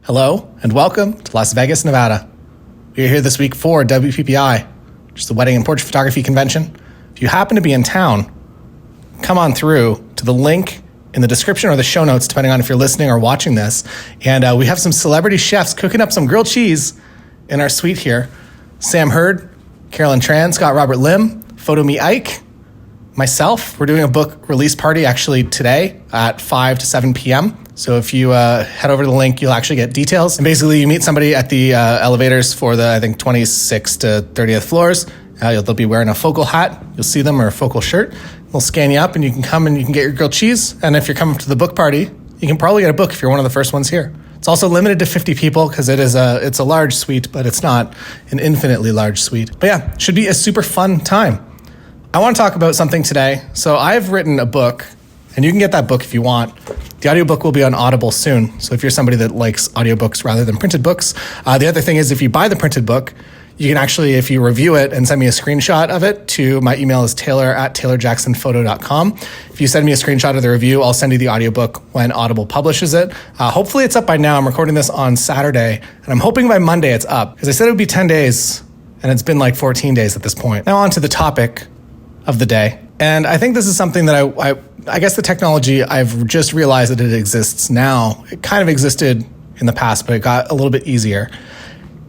Hello, and welcome to Las Vegas, Nevada. We are here this week for WPPI, which is the Wedding and Portrait Photography Convention. If you happen to be in town, come on through to the link in the description or the show notes, depending on if you're listening or watching this. And we have some celebrity chefs cooking up some grilled cheese in our suite here. Sam Hurd, Carolyn Tran, Scott Robert Lim, Photo Me Ike, myself. We're doing a book release party actually today at 5 to 7 p.m. So if you head over to the link, you'll actually get details. And basically, you meet somebody at the elevators for the, 26th to 30th floors. They'll be wearing a focal hat. You'll see them, or a focal shirt. They'll scan you up, and you can come and you can get your grilled cheese. And if you're coming to the book party, you can probably get a book if you're one of the first ones here. It's also limited to 50 people because it's a large suite, but it's not an infinitely large suite. But yeah, should be a super fun time. I want to talk about something today. So I've written a book, and you can get that book if you want. The audiobook will be on Audible soon. So if you're somebody that likes audiobooks rather than printed books, the other thing is if you buy the printed book, you can actually, if you review it and send me a screenshot of it to my email is taylor@taylorjacksonphoto.com. If you send me a screenshot of the review, I'll send you the audiobook when Audible publishes it. Hopefully it's up by now. I'm recording this on Saturday, and I'm hoping by Monday it's up, because I said it would be 10 days, and it's been like 14 days at this point. Now on to the topic of the day. And I think this is something that I guess the technology, I've just realized that it exists now. It kind of existed in the past, but it got a little bit easier.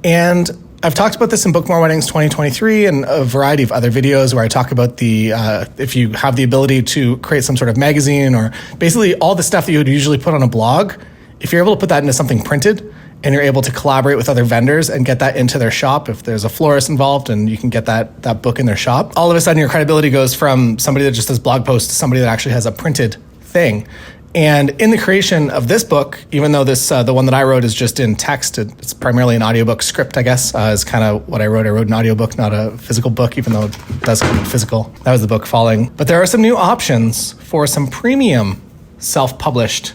And I've talked about this in Book More Weddings 2023 and a variety of other videos where I talk about if you have the ability to create some sort of magazine, or basically all the stuff that you would usually put on a blog, if you're able to put that into something printed, and you're able to collaborate with other vendors and get that into their shop, if there's a florist involved and you can get that book in their shop, all of a sudden your credibility goes from somebody that just does blog posts to somebody that actually has a printed thing. And in the creation of this book, even though this the one that I wrote is just in text, it's primarily an audiobook script, I guess, is kind of what I wrote. I wrote an audiobook, not a physical book, even though it does come in physical. That was the book Falling. But there are some new options for some premium self-published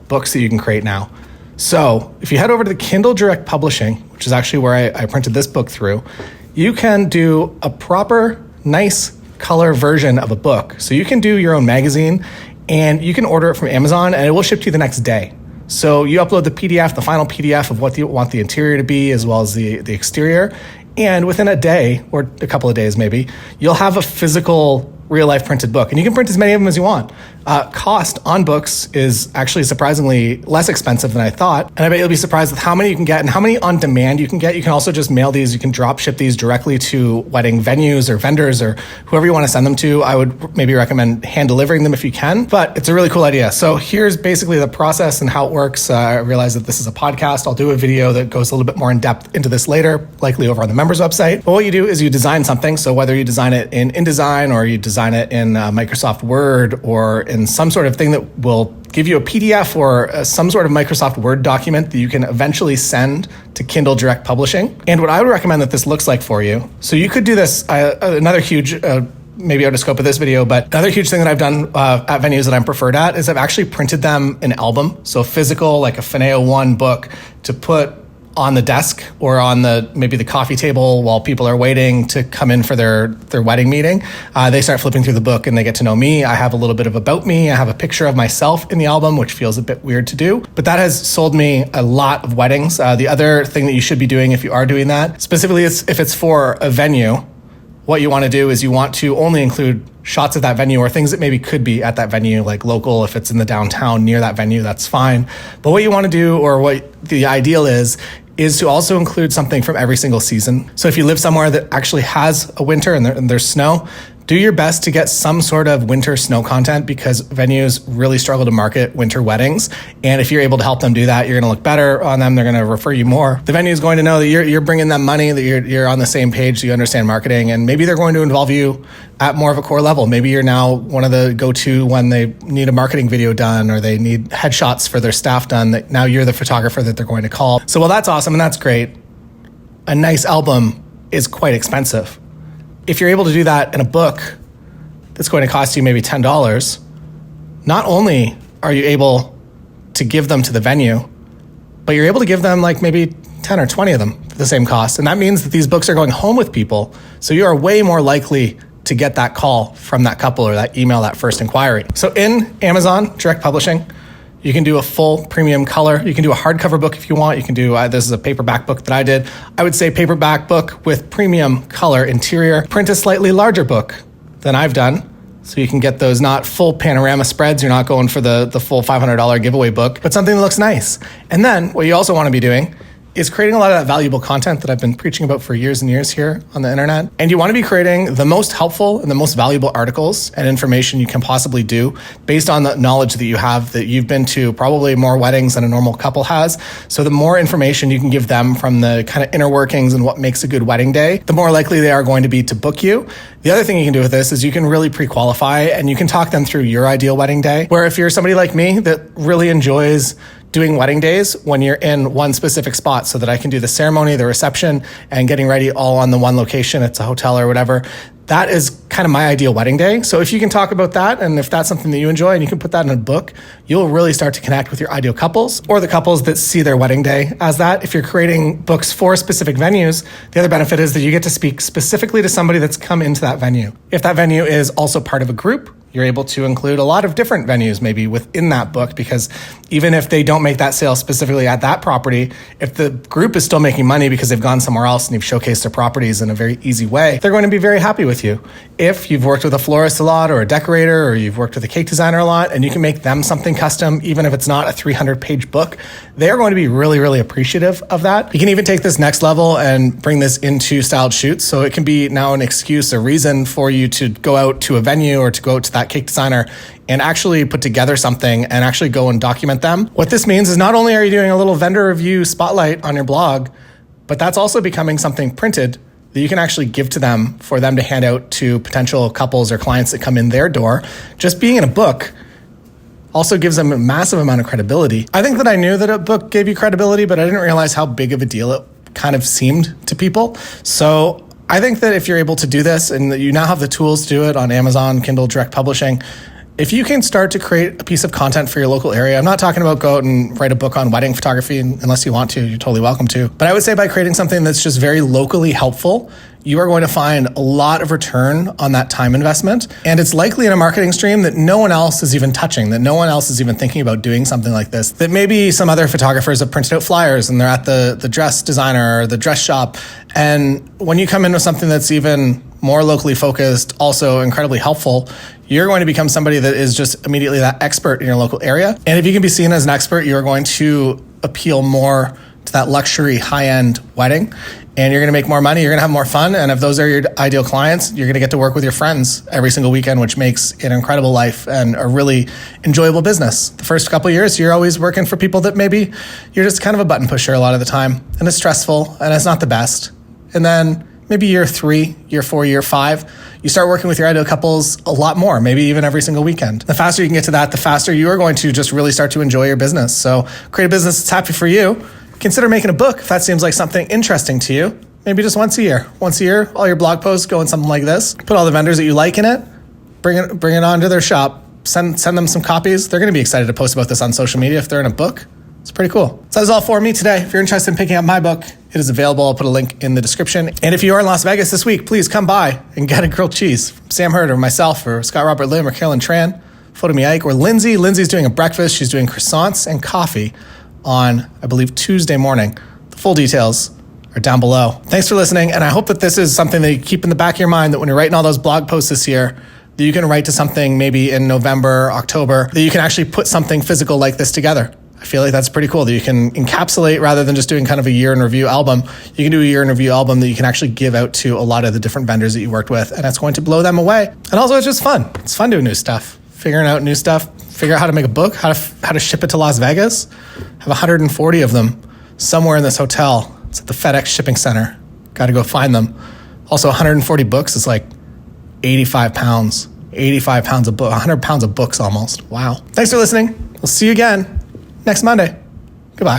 books that you can create now. So if you head over to the Kindle Direct Publishing, which is actually where I printed this book through, you can do a proper, nice color version of a book. So you can do your own magazine, and you can order it from Amazon, and it will ship to you the next day. So you upload the PDF, the final PDF of what you want the interior to be, as well as the exterior. And within a day, or a couple of days maybe, you'll have a physical real-life printed book. And you can print as many of them as you want. Cost on books is actually surprisingly less expensive than I thought. And I bet you'll be surprised with how many you can get and how many on demand you can get. You can also just mail these. You can drop ship these directly to wedding venues or vendors or whoever you want to send them to. I would maybe recommend hand delivering them if you can, but it's a really cool idea. So here's basically the process and how it works. I realize that this is a podcast. I'll do a video that goes a little bit more in depth into this later, likely over on the members website. But what you do is you design something. So whether you design it in InDesign or you design it in Microsoft Word or in some sort of thing that will give you a PDF or some sort of Microsoft Word document that you can eventually send to Kindle Direct Publishing. And what I would recommend that this looks like for you, so you could do this, another huge, maybe out of scope of this video, but another huge thing that I've done at venues that I'm preferred at is I've actually printed them an album, so physical, like a Fineo 1 book to put on the desk or on maybe the coffee table while people are waiting to come in for their wedding meeting. They start flipping through the book and they get to know me. I have a little bit of about me. I have a picture of myself in the album, which feels a bit weird to do, but that has sold me a lot of weddings. The other thing that you should be doing if you are doing that, specifically if it's for a venue, what you want to do is you want to only include shots of that venue or things that maybe could be at that venue, like local. If it's in the downtown near that venue, that's fine. But what you want to do, or what the ideal is to also include something from every single season. So if you live somewhere that actually has a winter and there's snow, do your best to get some sort of winter snow content, because venues really struggle to market winter weddings. And if you're able to help them do that, you're going to look better on them. They're going to refer you more. The venue is going to know that you're bringing them money, that you're on the same page, so you understand marketing, and maybe they're going to involve you at more of a core level. Maybe you're now one of the go-to when they need a marketing video done or they need headshots for their staff done, that now you're the photographer that they're going to call. So while that's awesome and that's great, a nice album is quite expensive. If you're able to do that in a book that's going to cost you maybe $10, not only are you able to give them to the venue, but you're able to give them like maybe 10 or 20 of them for the same cost. And that means that these books are going home with people. So you are way more likely to get that call from that couple or that email, that first inquiry. So in Amazon Direct Publishing, You can do a full premium color. You can do a hardcover book if you want. You can do, this is a paperback book that I did. I would say paperback book with premium color interior. Print a slightly larger book than I've done. So you can get those not full panorama spreads. You're not going for the full $500 giveaway book, but something that looks nice. And then what you also want to be doing is creating a lot of that valuable content that I've been preaching about for years and years here on the internet. And you want to be creating the most helpful and the most valuable articles and information you can possibly do based on the knowledge that you have, that you've been to probably more weddings than a normal couple has. So the more information you can give them from the kind of inner workings and what makes a good wedding day, the more likely they are going to be to book you. The other thing you can do with this is you can really pre-qualify and you can talk them through your ideal wedding day. Where if you're somebody like me that really enjoys doing wedding days when you're in one specific spot so that I can do the ceremony, the reception, and getting ready all on the one location, it's a hotel or whatever, that is kind of my ideal wedding day. So if you can talk about that, and if that's something that you enjoy and you can put that in a book, you'll really start to connect with your ideal couples or the couples that see their wedding day as that. If you're creating books for specific venues, the other benefit is that you get to speak specifically to somebody that's come into that venue. If that venue is also part of a group, you're able to include a lot of different venues maybe within that book, because even if they don't make that sale specifically at that property, if the group is still making money because they've gone somewhere else and you've showcased their properties in a very easy way, they're going to be very happy with you. If you've worked with a florist a lot or a decorator, or you've worked with a cake designer a lot and you can make them something custom, even if it's not a 300-page book, they are going to be really, really appreciative of that. You can even take this next level and bring this into styled shoots. So it can be now an excuse, a reason for you to go out to a venue or to go out to that cake designer and actually put together something and actually go and document them. What this means is not only are you doing a little vendor review spotlight on your blog, but that's also becoming something printed that you can actually give to them for them to hand out to potential couples or clients that come in their door. Just being in a book also gives them a massive amount of credibility. I think that I knew that a book gave you credibility, but I didn't realize how big of a deal it kind of seemed to people. So I think that if you're able to do this and that you now have the tools to do it on Amazon, Kindle, direct publishing, if you can start to create a piece of content for your local area, I'm not talking about go out and write a book on wedding photography unless you want to, you're totally welcome to. But I would say by creating something that's just very locally helpful, you are going to find a lot of return on that time investment. And it's likely in a marketing stream that no one else is even touching, that no one else is even thinking about doing something like this, that maybe some other photographers have printed out flyers and they're at the dress designer or the dress shop. And when you come in with something that's even more locally focused, also incredibly helpful, you're going to become somebody that is just immediately that expert in your local area. And if you can be seen as an expert, you're going to appeal more to that luxury high-end wedding, and you're going to make more money, you're going to have more fun, and if those are your ideal clients, you're going to get to work with your friends every single weekend, which makes an incredible life and a really enjoyable business. The first couple of years, you're always working for people that maybe you're just kind of a button pusher a lot of the time, and it's stressful, and it's not the best. And then maybe year 3, year 4, year 5, you start working with your ideal couples a lot more, maybe even every single weekend. The faster you can get to that, the faster you are going to just really start to enjoy your business. So create a business that's happy for you. Consider making a book if that seems like something interesting to you. Maybe just once a year. Once a year, all your blog posts go in something like this. Put all the vendors that you like in it. Bring it on to their shop. Send them some copies. They're going to be excited to post about this on social media if they're in a book. It's pretty cool. So that's all for me today. If you're interested in picking up my book, it is available. I'll put a link in the description. And if you are in Las Vegas this week, please come by and get a grilled cheese from Sam Hurd or myself or Scott Robert Lim or Carolyn Tran, Photomy Ike, or Lindsay. Lindsay's doing a breakfast. She's doing croissants and coffee on, I believe, Tuesday morning. The full details are down below. Thanks for listening. And I hope that this is something that you keep in the back of your mind, that when you're writing all those blog posts this year, that you can write to something maybe in November, October, that you can actually put something physical like this together. I feel like that's pretty cool that you can encapsulate rather than just doing kind of a year in review album. You can do a year in review album that you can actually give out to a lot of the different vendors that you worked with, and it's going to blow them away. And also it's just fun. It's fun doing new stuff, figuring out new stuff, figure out how to make a book, how to ship it to Las Vegas. I have 140 of them somewhere in this hotel. It's at the FedEx shipping center. Got to go find them. Also 140 books is like 85 pounds. 85 pounds of book, 100 pounds of books almost. Wow. Thanks for listening. We'll see you again next Monday. Goodbye.